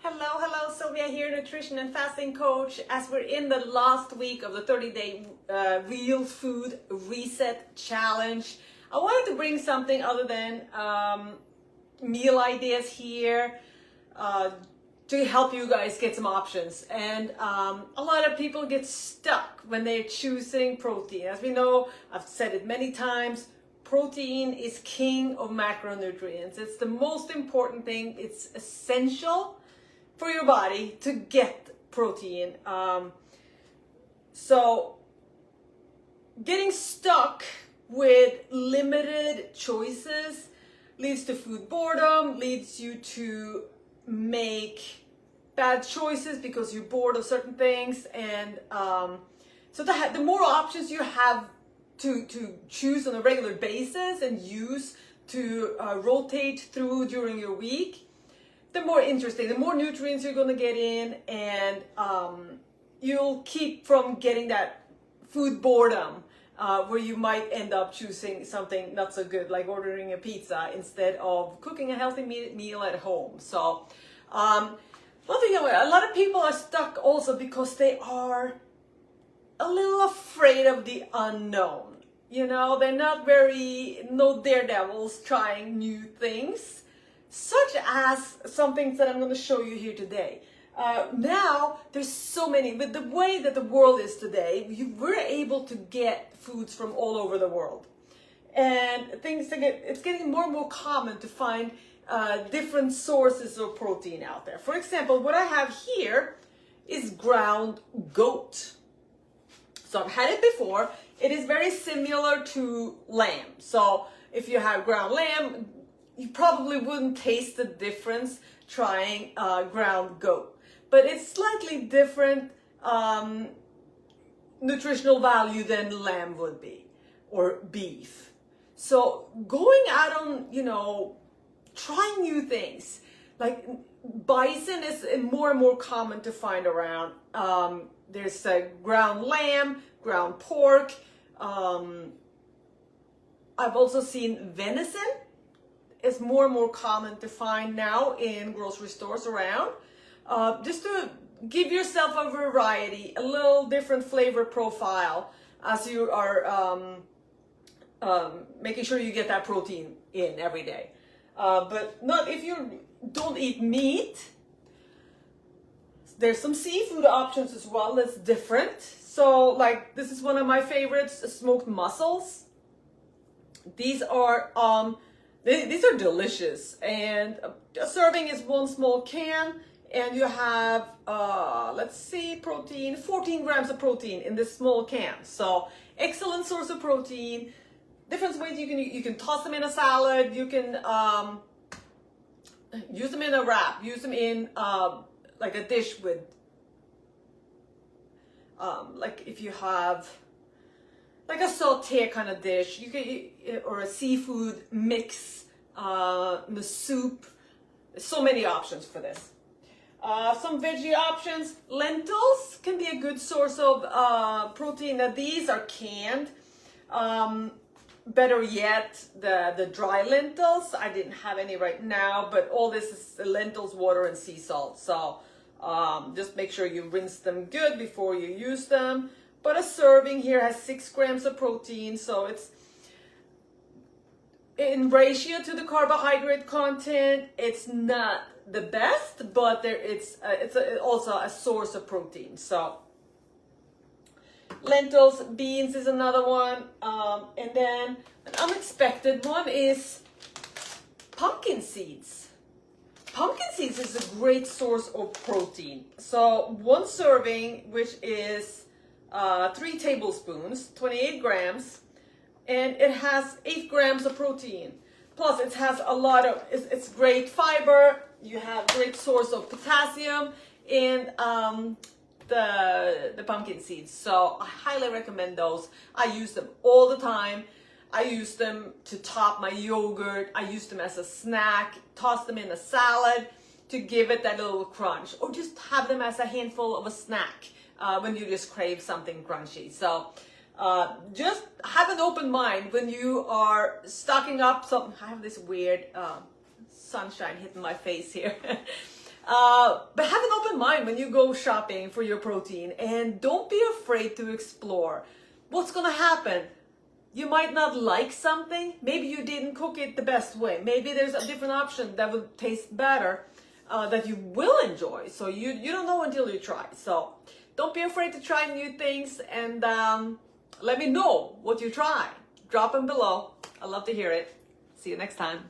Hello, Sylvia here, nutrition and fasting coach. As we're in the last week of the 30-day real food reset challenge, I wanted to bring something other than meal ideas here to help you guys get some options. And a lot of people get stuck when they're choosing protein. As we know, I've said it many times, protein is king of macronutrients. It's the most important thing. It's essential for your body to get protein. So getting stuck with limited choices leads to food boredom, leads you to make bad choices because you're bored of certain things. And so the more options you have to choose on a regular basis and use to rotate through during your week, the more interesting, the more nutrients you're going to get in, and you'll keep from getting that food boredom where you might end up choosing something not so good, like ordering a pizza instead of cooking a healthy meal at home. So one thing, a lot of people are stuck also because they are a little afraid of the unknown. You know, they're not no daredevils trying new things, such as some things that I'm going to show you here today. Now, there's so many, with the way that the world is today, we're able to get foods from all over the world. And it's getting more and more common to find different sources of protein out there. For example, what I have here is ground goat. So I've had it before. It is very similar to lamb. So if you have ground lamb, you probably wouldn't taste the difference trying ground goat. But it's slightly different nutritional value than lamb would be, or beef. So going out on, trying new things, like bison is more and more common to find around. There's ground lamb, ground pork. I've also seen venison. It's more and more common to find now in grocery stores around. Just to give yourself a variety, a little different flavor profile as you are making sure you get that protein in every day. But not if you don't eat meat. There's some seafood options as well that's different. So like this is one of my favorites, smoked mussels. These are delicious, and a serving is one small can, and you have protein, 14 grams of protein in this small can. So excellent source of protein. Different ways you can toss them in a salad. You can use them in a wrap. Use them in like a dish with like if you have like a saute kind of dish, you can, or a seafood mix, the soup. There's so many options for this. Some veggie options. Lentils can be a good source of protein. Now these are canned. Better yet, the dry lentils. I didn't have any right now, but all this is lentils, water, and sea salt. So just make sure you rinse them good before you use them. But a serving here has 6 grams of protein, so it's in ratio to the carbohydrate content. It's not the best, but it's also a source of protein. So lentils, beans is another one, and then an unexpected one is pumpkin seeds. Pumpkin seeds is a great source of protein. So one serving, which is 3 tablespoons, 28 grams, and it has 8 grams of protein. Plus it has a lot of, it's great fiber. You have great source of potassium in the pumpkin seeds. So I highly recommend those. I use them all the time. I use them to top my yogurt. I use them as a snack, toss them in a salad to give it that little crunch, or just have them as a handful of a snack when you just crave something crunchy. So just have an open mind when you are stocking up some. I have this weird sunshine hitting my face here. But have an open mind when you go shopping for your protein, and don't be afraid to explore. What's gonna happen? You might not like something. Maybe you didn't cook it the best way. Maybe there's a different option that would taste better, that you will enjoy. So you don't know until you try. So don't be afraid to try new things, and let me know what you try. Drop them below. I'd love to hear it. See you next time.